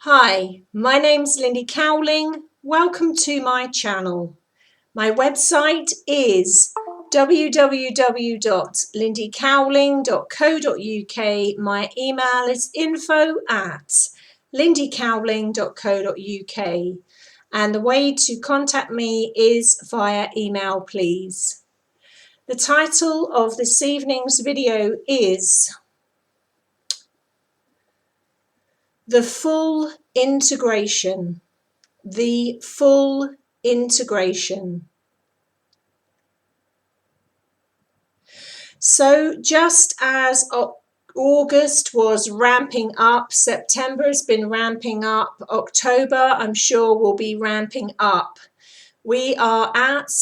Hi, my name's Lindy Cowling. Welcome to my channel. My website is www.lindycowling.co.uk. My email is info@lindycowling.co.uk. And the way to contact me is via email, please. The title of this evening's video is The Full Integration. The full integration. So just as August was ramping up, September has been ramping up, October I'm sure will be ramping up. We are at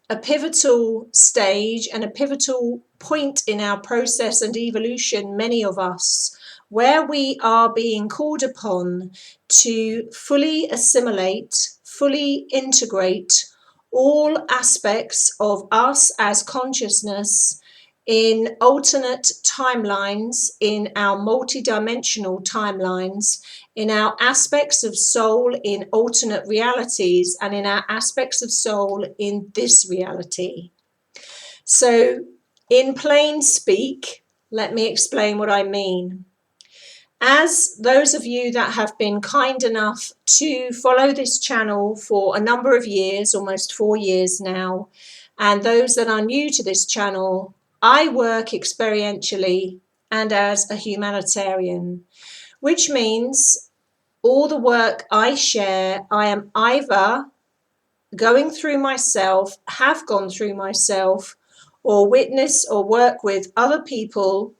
a pivotal stage and a pivotal point in our process and evolution, many of us, where we are being called upon to fully assimilate, fully integrate all aspects of us as consciousness in alternate timelines, in our multidimensional timelines, in our aspects of soul in alternate realities, and in our aspects of soul in this reality. So, in plain speak, let me explain what I mean. As those of you that have been kind enough to follow this channel for a number of years, almost 4 years now, and those that are new to this channel, I work experientially and as a humanitarian, which means all the work I share, I am either going through myself, have gone through myself, or witness or work with other people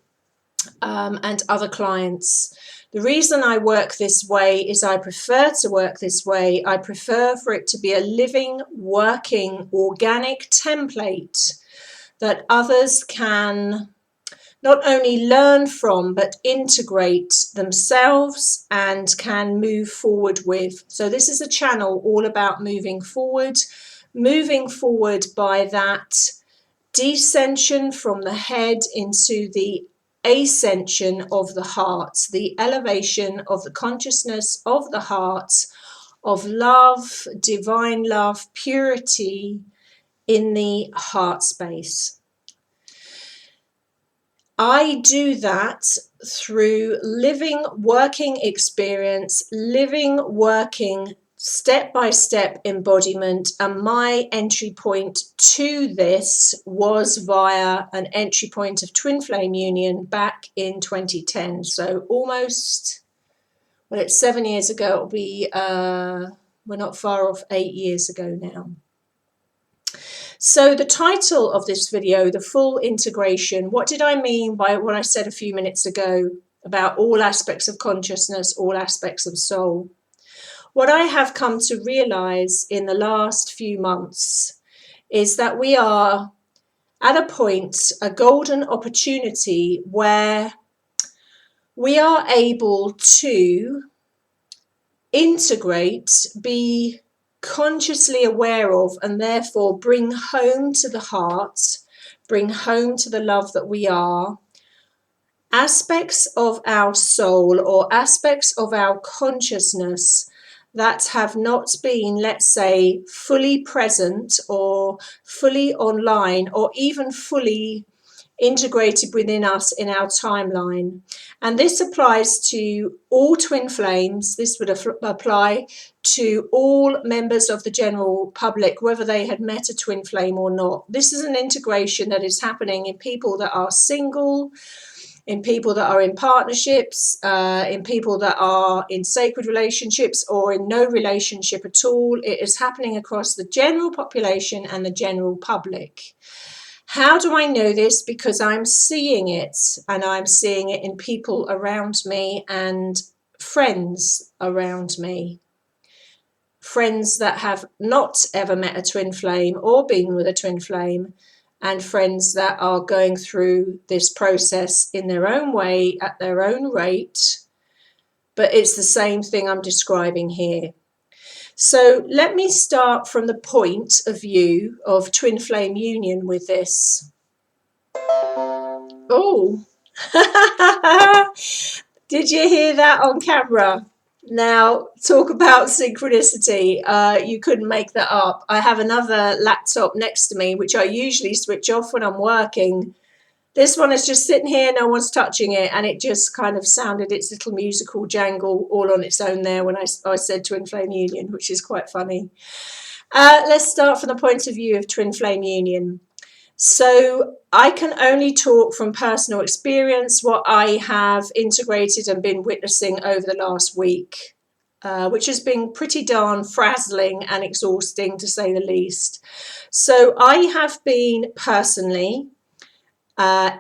and other clients. The reason I work this way is I prefer to work this way. I prefer for it to be a living, working, organic template that others can not only learn from, but integrate themselves and can move forward with. So this is a channel all about moving forward by that descension from the head into the ascension of the heart, the elevation of the consciousness of the heart, of love, divine love, purity in the heart space. I do that through living, working experience, living, working, step-by-step embodiment, and my entry point to this was via an entry point of twin flame union back in 2010. So almost, well, it's 7 years ago. It'll be, we're not far off 8 years ago now. So the title of this video, The Full Integration, what did I mean by what I said a few minutes ago about all aspects of consciousness, all aspects of soul? What I have come to realize in the last few months is that we are at a point, a golden opportunity, where we are able to integrate, be consciously aware of, and therefore bring home to the heart, bring home to the love that we are, aspects of our soul or aspects of our consciousness that have not been, let's say, fully present or fully online or even fully integrated within us in our timeline. And this applies to all twin flames. This would apply to all members of the general public, whether they had met a twin flame or not. This is an integration that is happening in people that are single, in people that are in partnerships, in people that are in sacred relationships or in no relationship at all. It is happening across the general population and the general public. How do I know this? Because I'm seeing it, and I'm seeing it in people around me and friends around me. Friends that have not ever met a twin flame or been with a twin flame, and friends that are going through this process in their own way, at their own rate. But it's the same thing I'm describing here. So let me start from the point of view of twin flame union with this. Oh, did you hear that on camera? Now, talk about synchronicity. You couldn't make that up. I have another laptop next to me, which I usually switch off when I'm working. This one is just sitting here, no one's touching it, and it just kind of sounded its little musical jangle all on its own there when I said twin flame union, which is quite funny. Let's start from the point of view of twin flame union. So I can only talk from personal experience what I have integrated and been witnessing over the last week, which has been pretty darn frazzling and exhausting to say the least. So I have been personally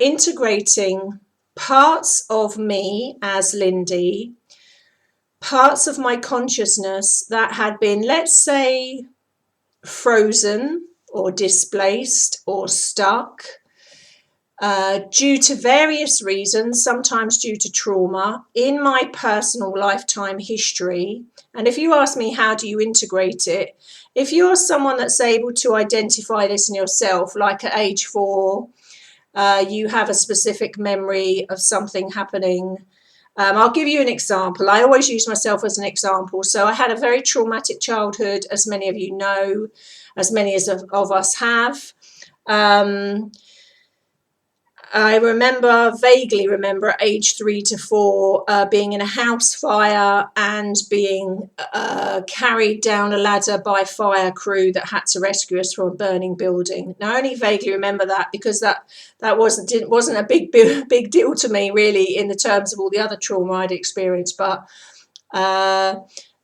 integrating parts of me as Lindy, parts of my consciousness that had been, let's say, frozen or displaced or stuck due to various reasons, sometimes due to trauma in my personal lifetime history. And if you ask me, how do you integrate it? If you're someone that's able to identify this in yourself, like at age 4, you have a specific memory of something happening. I'll give you an example. I always use myself as an example. So I had a very traumatic childhood, as many of you know, as many of us have. I vaguely remember at age 3 to 4 being in a house fire and being carried down a ladder by fire crew that had to rescue us from a burning building. Now, I only vaguely remember that because that wasn't a big deal to me, really, in the terms of all the other trauma I'd experienced. But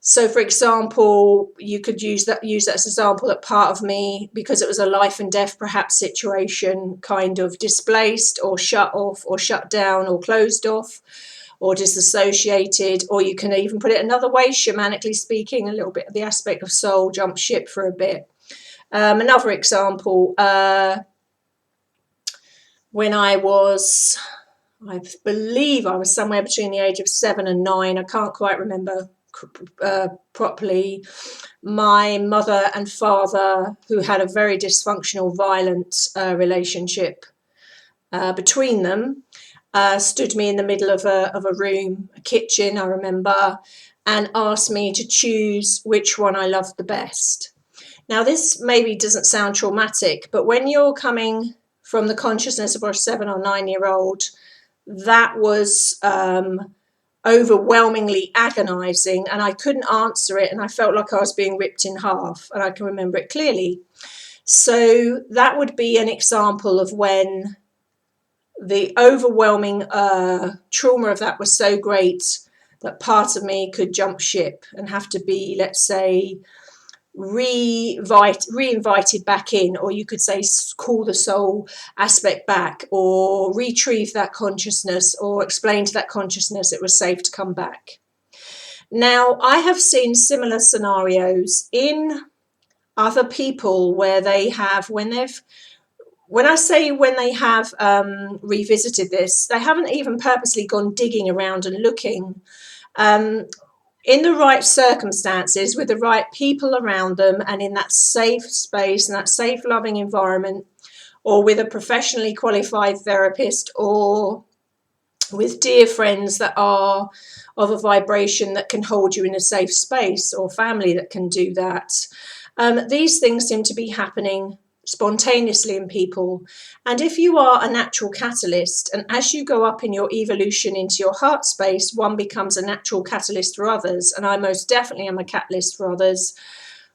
so, for example, you could use that as an example that part of me, because it was a life and death perhaps situation, kind of displaced or shut off or shut down or closed off or disassociated. Or you can even put it another way, shamanically speaking, a little bit of the aspect of soul jumped ship for a bit. Another example, when I believe I was somewhere between the age of 7 and 9, I can't quite remember properly, my mother and father, who had a very dysfunctional, violent relationship between them, stood me in the middle of a room, a kitchen, I remember, and asked me to choose which one I loved the best. Now, this maybe doesn't sound traumatic, but when you're coming from the consciousness of a 7 or 9-year-old, that was overwhelmingly agonizing, and I couldn't answer it, and I felt like I was being ripped in half, and I can remember it clearly. So that would be an example of when the overwhelming trauma of that was so great that part of me could jump ship and have to be, let's say, reinvited back in, or you could say call the soul aspect back, or retrieve that consciousness, or explain to that consciousness it was safe to come back. Now, I have seen similar scenarios in other people where they have, when they have revisited this, they haven't even purposely gone digging around and looking. In the right circumstances, with the right people around them, and in that safe space and that safe, loving environment, or with a professionally qualified therapist, or with dear friends that are of a vibration that can hold you in a safe space, or family that can do that. These things seem to be happening spontaneously in people. And if you are a natural catalyst, and as you go up in your evolution into your heart space, one becomes a natural catalyst for others, and I most definitely am a catalyst for others,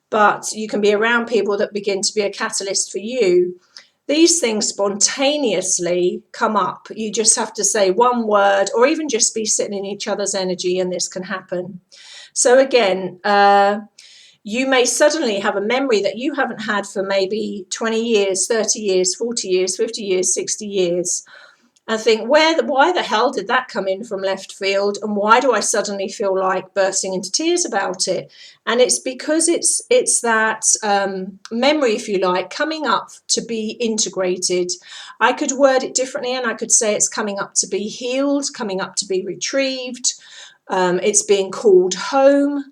but you can be around people that begin to be a catalyst for you. These things spontaneously come up. You just have to say one word, or even just be sitting in each other's energy, and this can happen. So again, you may suddenly have a memory that you haven't had for maybe 20 years, 30 years, 40 years, 50 years, 60 years, and think, why the hell did that come in from left field, and why do I suddenly feel like bursting into tears about it? And it's because it's that memory, if you like, coming up to be integrated. I could word it differently, and I could say it's coming up to be healed, coming up to be retrieved. It's being called home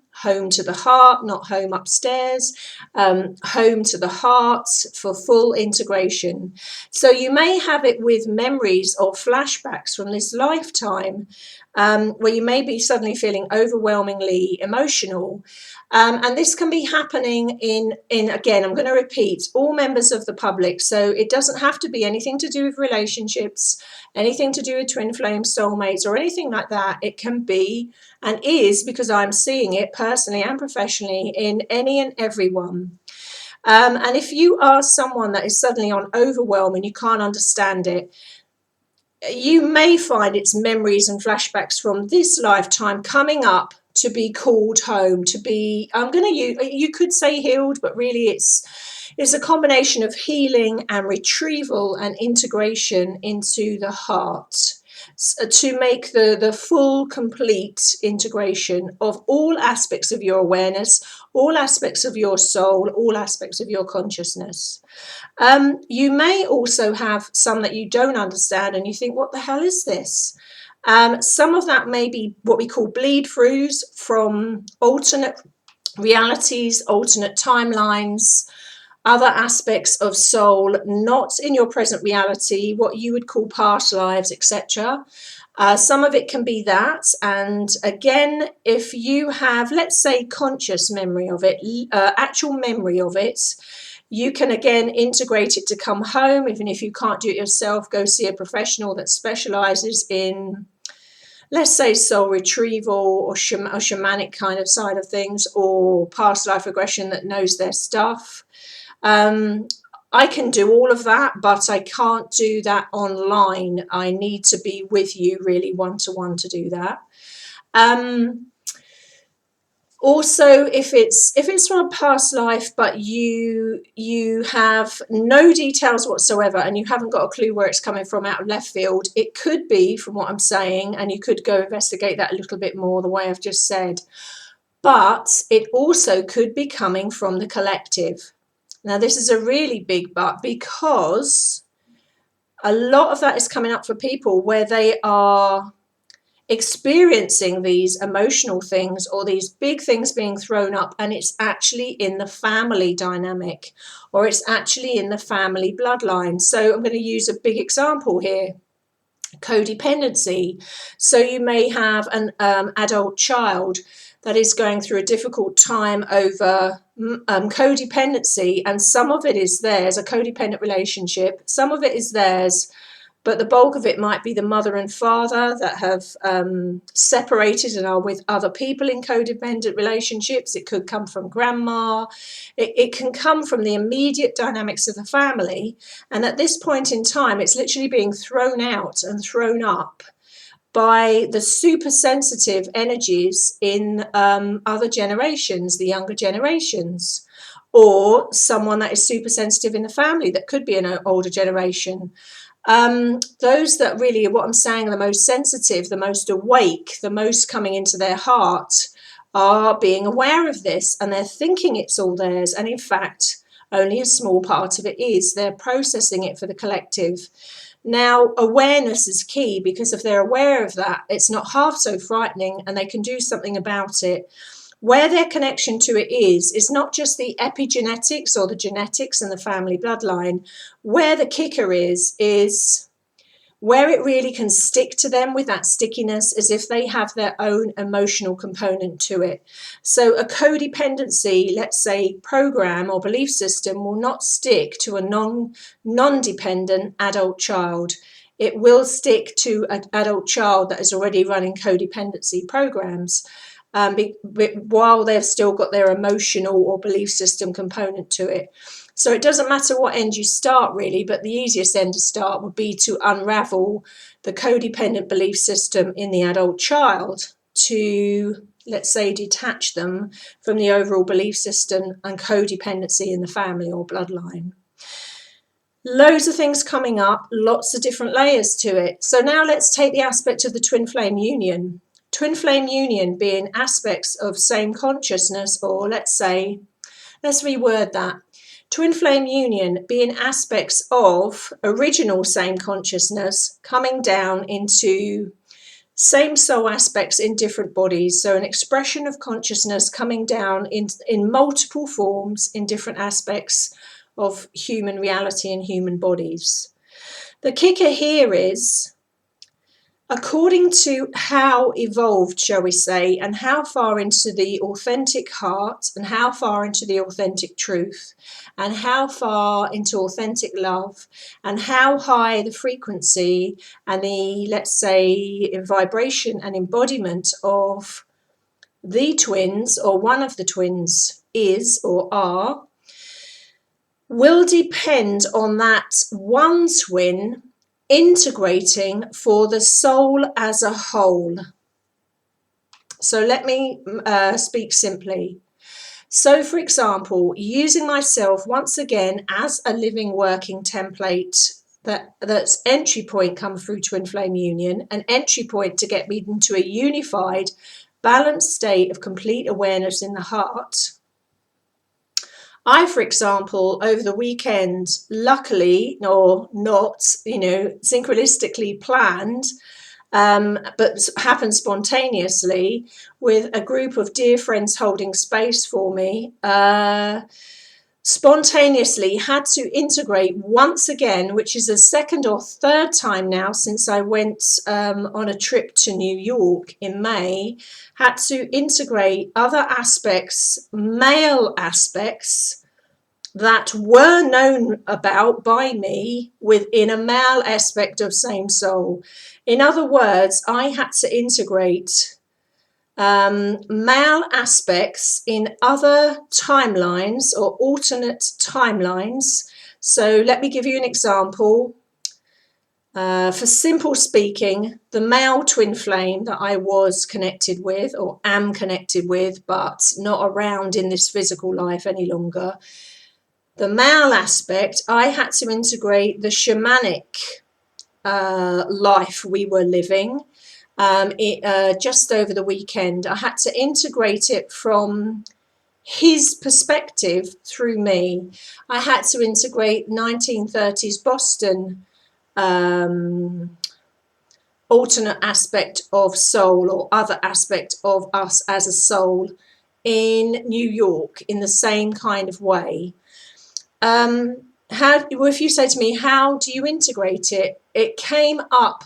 to the heart, not home upstairs, home to the heart for full integration. So you may have it with memories or flashbacks from this lifetime, where you may be suddenly feeling overwhelmingly emotional. And this can be happening in, again, I'm going to repeat, all members of the public. So it doesn't have to be anything to do with relationships, anything to do with twin flame soulmates or anything like that. It can be, and is, because I'm seeing it personally and professionally in any and everyone. And if you are someone that is suddenly on overwhelm and you can't understand it, you may find it's memories and flashbacks from this lifetime coming up to be called home, to be, I'm going to use, you could say healed, but really it's a combination of healing and retrieval and integration into the heart, to make the full, complete integration of all aspects of your awareness, all aspects of your soul, all aspects of your consciousness. You may also have some that you don't understand and you think, what the hell is this? Some of that may be what we call bleed throughs from alternate realities, alternate timelines, other aspects of soul, not in your present reality, what you would call past lives, etc. Some of it can be that. And again, if you have, let's say, conscious memory of it, actual memory of it, you can again integrate it to come home. Even if you can't do it yourself, go see a professional that specializes in, let's say, soul retrieval or shamanic kind of side of things, or past life regression that knows their stuff. I can do all of that, but I can't do that online. I need to be with you really one-to-one to do that. Also, if it's from a past life, but you have no details whatsoever and you haven't got a clue where it's coming from out of left field, it could be from what I'm saying, and you could go investigate that a little bit more the way I've just said. But it also could be coming from the collective. Now, this is a really big but, because a lot of that is coming up for people where they are experiencing these emotional things or these big things being thrown up, and it's actually in the family dynamic, or it's actually in the family bloodline. So I'm going to use a big example here: codependency. So you may have an adult child that is going through a difficult time over codependency, and some of it is theirs, a codependent relationship, some of it is theirs, but the bulk of it might be the mother and father that have separated and are with other people in codependent relationships. It could come from grandma. It can come from the immediate dynamics of the family. And at this point in time, it's literally being thrown out and thrown up by the super sensitive energies in other generations, the younger generations, or someone that is super sensitive in the family that could be an older generation. Those that really, what I'm saying, are the most sensitive, the most awake, the most coming into their heart, are being aware of this, and they're thinking it's all theirs. And in fact, only a small part of it is. They're processing it for the collective. Now, awareness is key, because if they're aware of that, it's not half so frightening and they can do something about it. Where their connection to it is not just the epigenetics or the genetics and the family bloodline. Where the kicker is where it really can stick to them with that stickiness, is if they have their own emotional component to it. So a codependency, let's say, program or belief system will not stick to a non-dependent adult child. It will stick to an adult child that is already running codependency programs. While they've still got their emotional or belief system component to it. So it doesn't matter what end you start, really, but the easiest end to start would be to unravel the codependent belief system in the adult child, to, let's say, detach them from the overall belief system and codependency in the family or bloodline. Loads of things coming up, lots of different layers to it. So now let's take the aspect of the twin flame union. Twin flame union being aspects of same consciousness, or let's reword that. Twin flame union being aspects of original same consciousness coming down into same soul aspects in different bodies. So an expression of consciousness coming down in multiple forms in different aspects of human reality and human bodies. The kicker here is according to how evolved, shall we say, and how far into the authentic heart and how far into the authentic truth and how far into authentic love and how high the frequency and the, let's say, vibration and embodiment of the twins or one of the twins is or are, will depend on that one twin integrating for the soul as a whole. So let me speak simply. So, for example, using myself once again as a living working template, that's entry point come through twin flame union, an entry point to get me into a unified, balanced state of complete awareness in the heart. I, for example, over the weekend, luckily or not, synchronistically planned, but happened spontaneously with a group of dear friends holding space for me, spontaneously had to integrate once again, which is the second or third time now since I went on a trip to New York in May, had to integrate other aspects, male aspects, that were known about by me within a male aspect of same soul. In other words, I had to integrate male aspects in other timelines or alternate timelines. So let me give you an example. For simple speaking, the male twin flame that I was connected with or am connected with, but not around in this physical life any longer, the male aspect, I had to integrate the shamanic life we were living just over the weekend. I had to integrate it from his perspective through me. I had to integrate 1930s Boston alternate aspect of soul or other aspect of us as a soul in New York in the same kind of way. If you say to me, how do you integrate it? It came up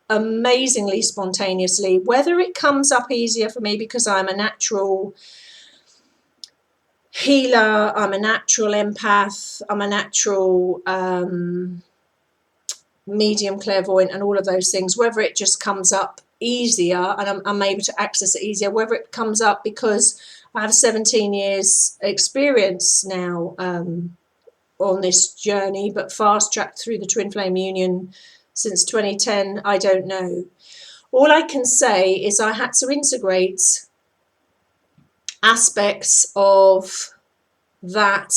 amazingly spontaneously. Whether it comes up easier for me because I'm a natural healer, I'm a natural empath, I'm a natural medium clairvoyant and all of those things, whether it just comes up easier and I'm able to access it easier, whether it comes up because I have 17 years experience now on this journey, but fast tracked through the twin flame union since 2010, I don't know. All I can say is I had to integrate aspects of that,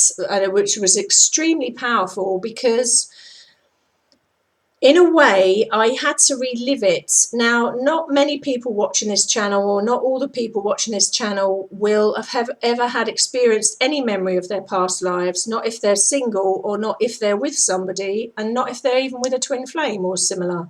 which was extremely powerful because in a way, I had to relive it. Now, not many people watching this channel, or not all the people watching this channel, will have ever had experienced any memory of their past lives, not if they're single, or not if they're with somebody, and not if they're even with a twin flame or similar.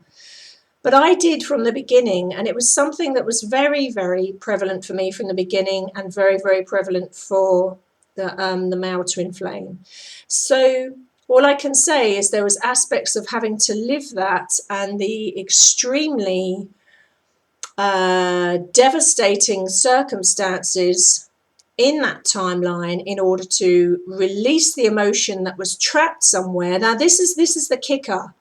But I did from the beginning, and it was something that was very, very prevalent for me from the beginning, and very, very prevalent for the male twin flame. So all I can say is there was aspects of having to live that and the extremely devastating circumstances in that timeline in order to release the emotion that was trapped somewhere. Now, this is the kicker.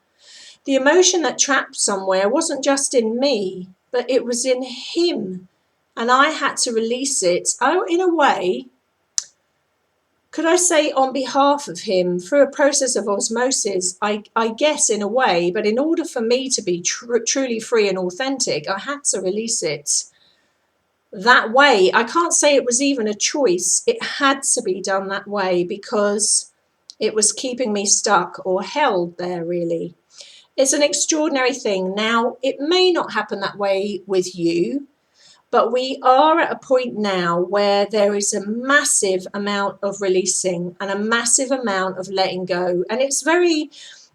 The emotion that trapped somewhere wasn't just in me, but it was in him. And I had to release it, in a way, could I say on behalf of him, through a process of osmosis, I guess in a way, but in order for me to be truly free and authentic, I had to release it that way. I can't say it was even a choice. It had to be done that way because it was keeping me stuck or held there, really. It's an extraordinary thing. Now, it may not happen that way with you, but we are at a point now where there is a massive amount of releasing and a massive amount of letting go. And it's very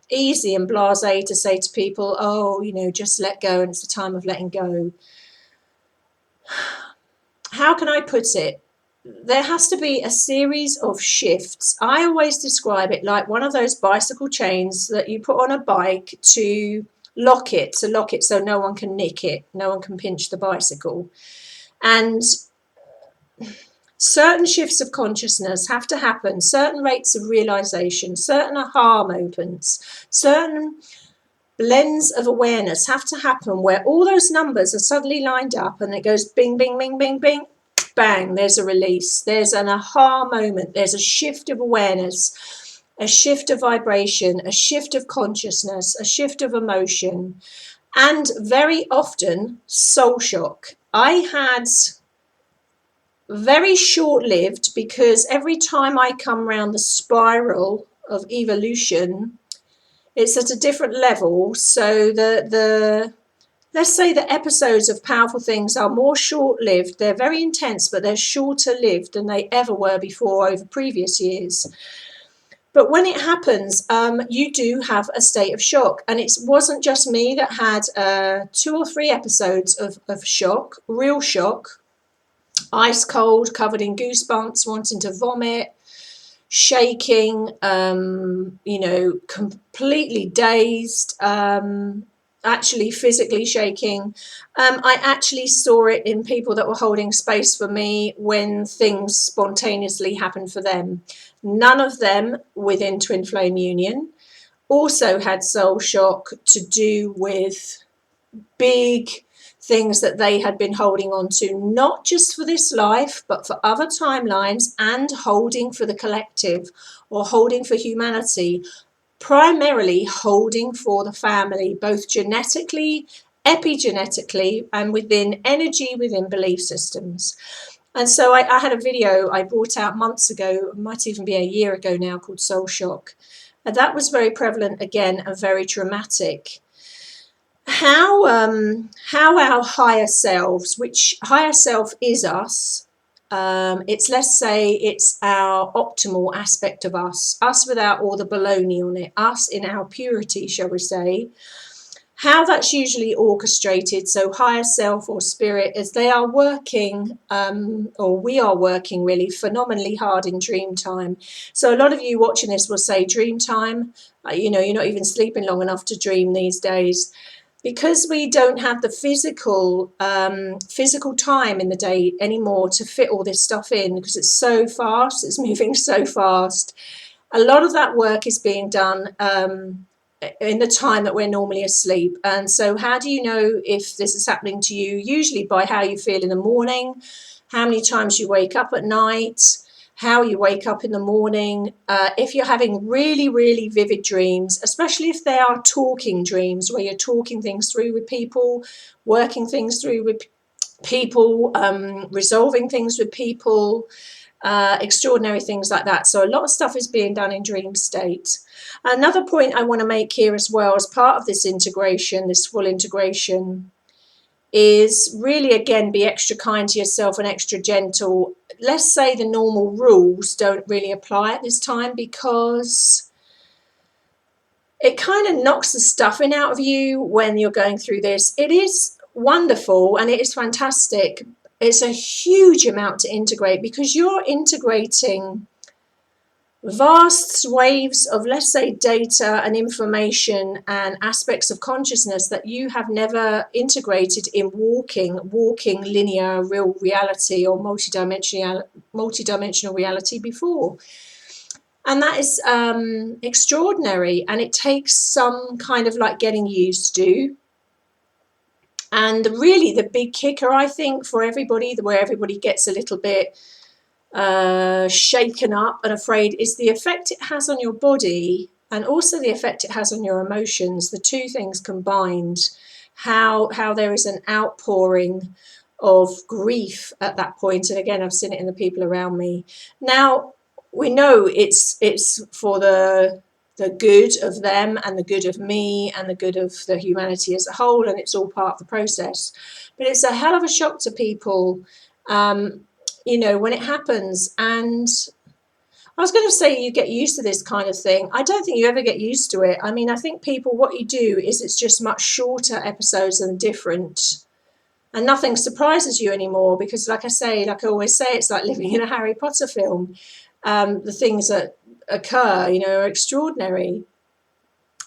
easy and blasé to say to people, oh, just let go and it's the time of letting go. How can I put it? There has to be a series of shifts. I always describe it like one of those bicycle chains that you put on a bike to lock it, to lock it so no one can nick it, no one can pinch the bicycle. And certain shifts of consciousness have to happen, certain rates of realization, certain aha moments, certain blends of awareness have to happen where all those numbers are suddenly lined up and it goes bing, bing, bing, bing, bing, bang, there's a release, there's an aha moment, there's a shift of awareness, a shift of vibration, a shift of consciousness, a shift of emotion, and very often soul shock. I had very short-lived, because every time I come round the spiral of evolution, it's at a different level. So the let's say the episodes of powerful things are more short-lived. They're very intense, but they're shorter lived than they ever were before over previous years. But when it happens, you do have a state of shock. And it wasn't just me that had 2 or 3 episodes of shock, real shock, ice cold, covered in goosebumps, wanting to vomit, shaking, completely dazed, actually physically shaking. I actually saw it in people that were holding space for me when things spontaneously happened for them. None of them within Twin Flame Union. Also had soul shock to do with big things that they had been holding on to, not just for this life, but for other timelines, and holding for the collective, or holding for humanity, primarily holding for the family, both genetically, epigenetically, and within energy, within belief systems. And so I had a video I brought out months ago, might even be a year ago now, called Soul Shock. And that was very prevalent again, and very dramatic. How our higher selves, which higher self is us, it's, let's say, it's our optimal aspect of us without all the baloney on it, us in our purity, shall we say, how that's usually orchestrated. So higher self or spirit, as they are working, or we are working really phenomenally hard in dream time. So a lot of you watching this will say dream time, you're not even sleeping long enough to dream these days. Because we don't have the physical time in the day anymore to fit all this stuff in, because it's so fast, it's moving so fast. A lot of that work is being done in the time that we're normally asleep. And so how do you know if this is happening to you? Usually by how you feel in the morning, how many times you wake up at night, how you wake up in the morning, if you're having really, really vivid dreams, especially if they are talking dreams, where you're talking things through with people, working things through with people, resolving things with people, extraordinary things like that. So a lot of stuff is being done in dream state. Another point I want to make here as well, as part of this integration, this full integration, is really, again, be extra kind to yourself and extra gentle. Let's say the normal rules don't really apply at this time, because it kind of knocks the stuffing out of you when you're going through this. It is wonderful and it is fantastic. It's a huge amount to integrate, because you're integrating vast waves of, let's say, data and information and aspects of consciousness that you have never integrated in walking linear real reality or multidimensional reality before. And that is extraordinary, and it takes some kind of like getting used to. And really the big kicker, I think, for everybody, where everybody gets a little bit shaken up and afraid, is the effect it has on your body, and also the effect it has on your emotions. The two things combined, how there is an outpouring of grief at that point. And again, I've seen it in the people around me. Now we know it's for the good of them and the good of me and the good of the humanity as a whole, and it's all part of the process. But it's a hell of a shock to people when it happens. And I was going to say you get used to this kind of thing. I don't think you ever get used to it. I mean, I think people, what you do is it's just much shorter episodes and different, and nothing surprises you anymore, because like I always say, it's like living in a Harry Potter film. The things that occur, are extraordinary.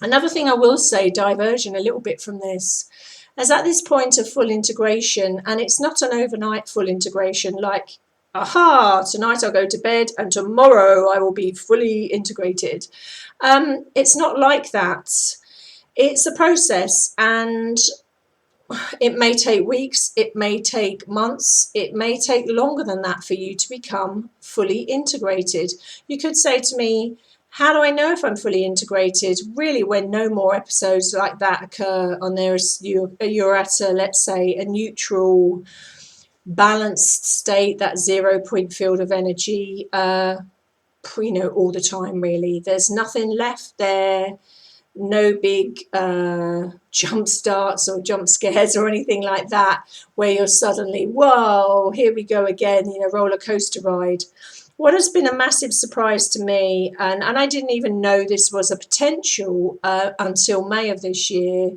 Another thing I will say, diversion a little bit from this, is at this point of full integration, and it's not an overnight full integration like, aha, tonight I'll go to bed and tomorrow I will be fully integrated. It's not like that. It's a process, and it may take weeks, it may take months, it may take longer than that for you to become fully integrated. You could say to me, how do I know if I'm fully integrated? Really, when no more episodes like that occur and you're at a, let's say, a neutral, balanced state, that 0 point field of energy, all the time, really. There's nothing left there. No big jump starts or jump scares or anything like that, where you're suddenly, whoa, here we go again, roller coaster ride. What has been a massive surprise to me, and I didn't even know this was a potential until May of this year,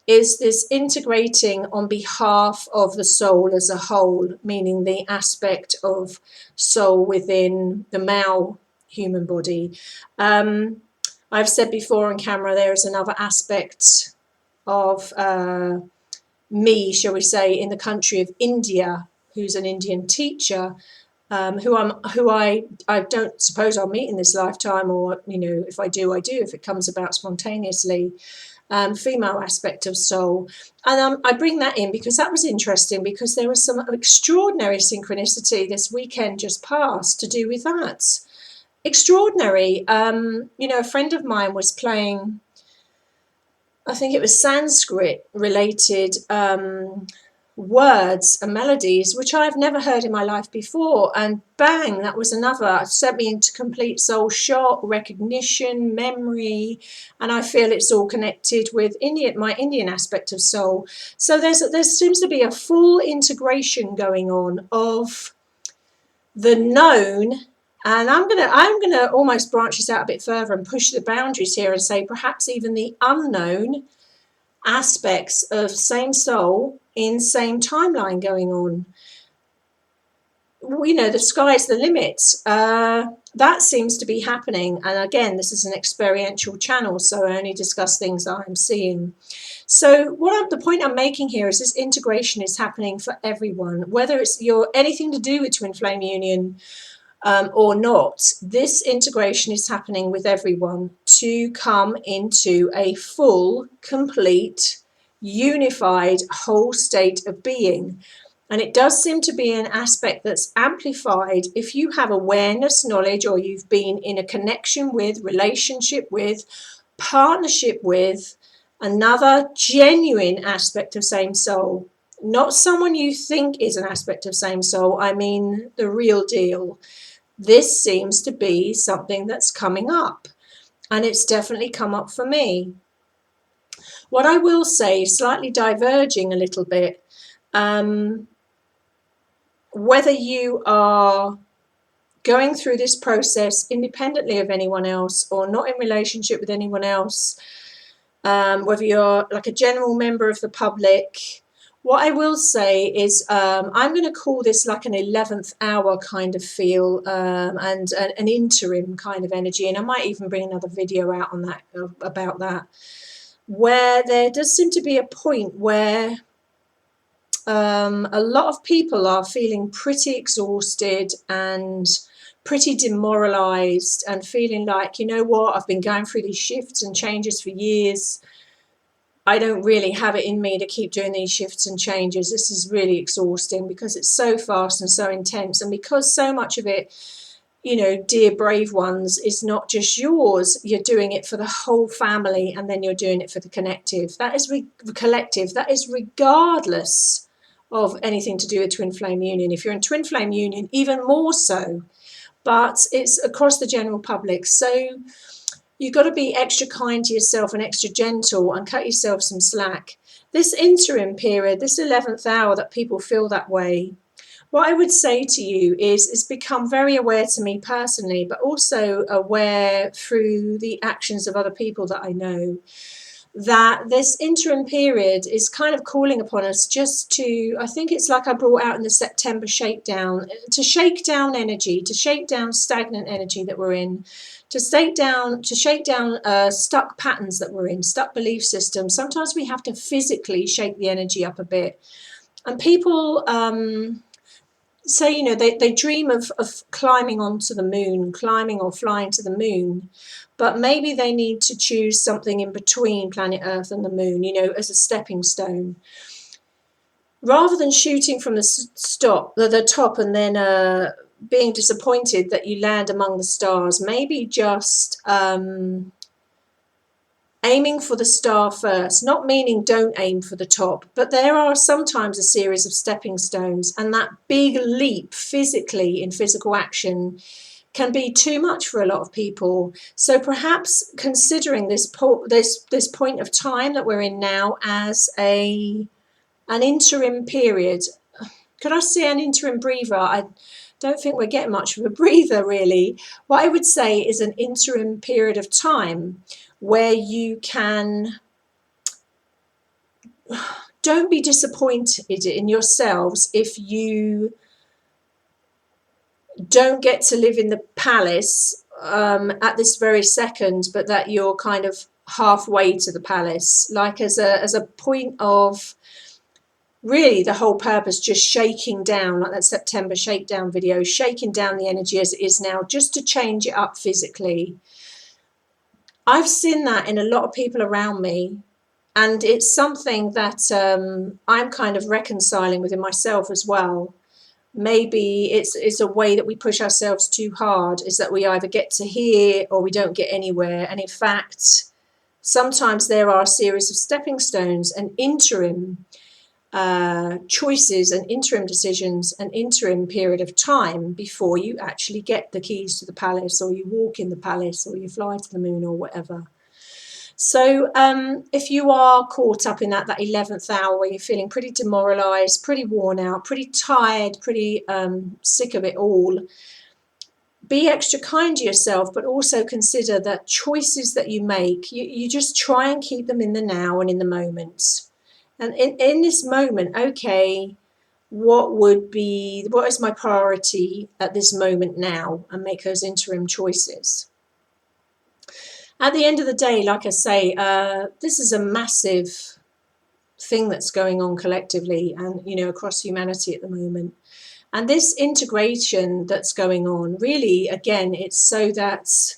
is this integrating on behalf of the soul as a whole, meaning the aspect of soul within the male human body. I've said before on camera, there is another aspect of me, shall we say, in the country of India, who's an Indian teacher, who I don't suppose I'll meet in this lifetime, or if I do, I do, if it comes about spontaneously. Female aspect of soul, and I bring that in because that was interesting, because there was some extraordinary synchronicity this weekend just past to do with that. Extraordinary. A friend of mine was playing, I think it was Sanskrit related words and melodies, which I've never heard in my life before, and bang, that was another. It sent me into complete soul shock, recognition, memory, and I feel it's all connected with my Indian aspect of soul. So there seems to be a full integration going on of the known. And I'm gonna almost branch this out a bit further and push the boundaries here and say perhaps even the unknown aspects of same soul in same timeline going on. The sky's the limit. That seems to be happening. And again, this is an experiential channel, so I only discuss things that I'm seeing. So the point I'm making here is this integration is happening for everyone, whether it's anything to do with twin flame union or not. This integration is happening with everyone to come into a full, complete, unified, whole state of being. And it does seem to be an aspect that's amplified if you have awareness, knowledge, or you've been in a connection with, relationship with, partnership with another genuine aspect of same soul. Not someone you think is an aspect of same soul, I mean the real deal. This seems to be something that's coming up, and it's definitely come up for me. What I will say, slightly diverging a little bit, whether you are going through this process independently of anyone else or not in relationship with anyone else, whether you're like a general member of the public, what I will say is I'm going to call this like an 11th hour kind of feel, and an interim kind of energy. And I might even bring another video out on that, about that, where there does seem to be a point where a lot of people are feeling pretty exhausted and pretty demoralized and feeling like, I've been going through these shifts and changes for years. I don't really have it in me to keep doing these shifts and changes. This is really exhausting because it's so fast and so intense. And because so much of it, dear brave ones, is not just yours, you're doing it for the whole family, and then you're doing it for the collective. That is collective. That is regardless of anything to do with twin flame union. If you're in twin flame union, even more so. But it's across the general public. So you've got to be extra kind to yourself and extra gentle and cut yourself some slack. This interim period, this 11th hour that people feel that way, what I would say to you is become very aware to me personally, but also aware through the actions of other people that I know, that this interim period is kind of calling upon us just to, I think it's like I brought out in the September shakedown, to shake down energy, to shake down stagnant energy that we're in, to shake down stuck patterns that we're in, stuck belief systems. Sometimes we have to physically shake the energy up a bit. And people say, you know, they dream of climbing onto the moon, climbing or flying to the moon, but maybe they need to choose something in between planet Earth and the moon, you know, as a stepping stone. Rather than shooting from the top and then being disappointed that you land among the stars, maybe just aiming for the star first, not meaning don't aim for the top, but there are sometimes a series of stepping stones, and that big leap physically in physical action can be too much for a lot of people. So perhaps considering this point of time that we're in now as an interim period. Could I say an interim breather? I don't think we're getting much of a breather, really. What I would say is an interim period of time where you can, don't be disappointed in yourselves if you don't get to live in the palace at this very second, but that you're kind of halfway to the palace, like as a point of really the whole purpose, just shaking down, like that September shakedown video, shaking down the energy as it is now, just to change it up physically. I've seen that in a lot of people around me, and it's something that I'm kind of reconciling within myself as well. Maybe it's a way that we push ourselves too hard, is that we either get to here or we don't get anywhere. And in fact, sometimes there are a series of stepping stones and interim choices and interim decisions, an interim period of time before you actually get the keys to the palace, or you walk in the palace, or you fly to the moon, or whatever. So if you are caught up in that 11th hour where you're feeling pretty demoralized, pretty worn out, pretty tired, pretty sick of it all, be extra kind to yourself, but also consider that choices that you make, you just try and keep them in the now and in the moment. And in this moment, okay, what is my priority at this moment now, and make those interim choices. At the end of the day, like I say, this is a massive thing that's going on collectively and, you know, across humanity at the moment. And this integration that's going on, really, again, it's so that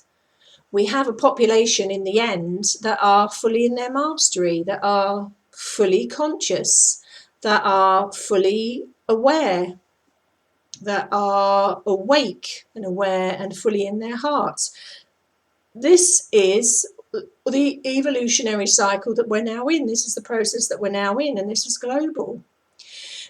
we have a population in the end that are fully in their mastery, that are fully conscious, that are fully aware, that are awake and aware and fully in their hearts. This is the evolutionary cycle that we're now in. This is the process that we're now in, and this is global.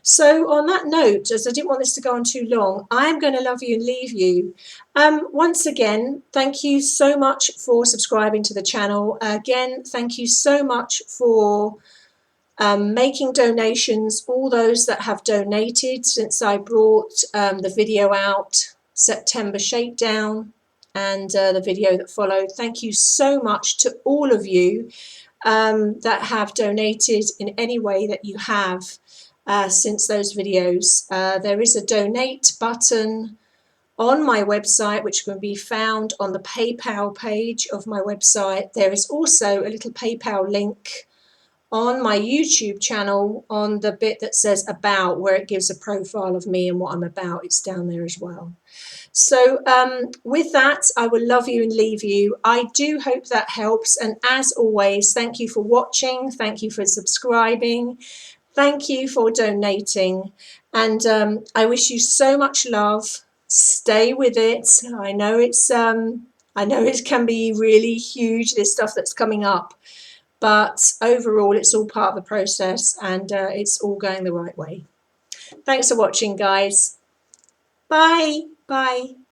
So on that note, as I didn't want this to go on too long, I'm going to love you and leave you. Once again, thank you so much for subscribing to the channel. Again, thank you so much for making donations, all those that have donated since I brought the video out, September Shakedown, and the video that followed. Thank you so much to all of you that have donated in any way that you have since those videos. There is a donate button on my website, which can be found on the PayPal page of my website. There is also a little PayPal link on my YouTube channel on the bit that says about, where it gives a profile of me and what I'm about. It's down there as well. So with that, I will love you and leave you. I do hope that helps. And as always, thank you for watching. Thank you for subscribing. Thank you for donating. And I wish you so much love. Stay with it. I know it can be really huge, this stuff that's coming up. But overall, it's all part of the process, and it's all going the right way. Thanks for watching, guys. Bye. Bye.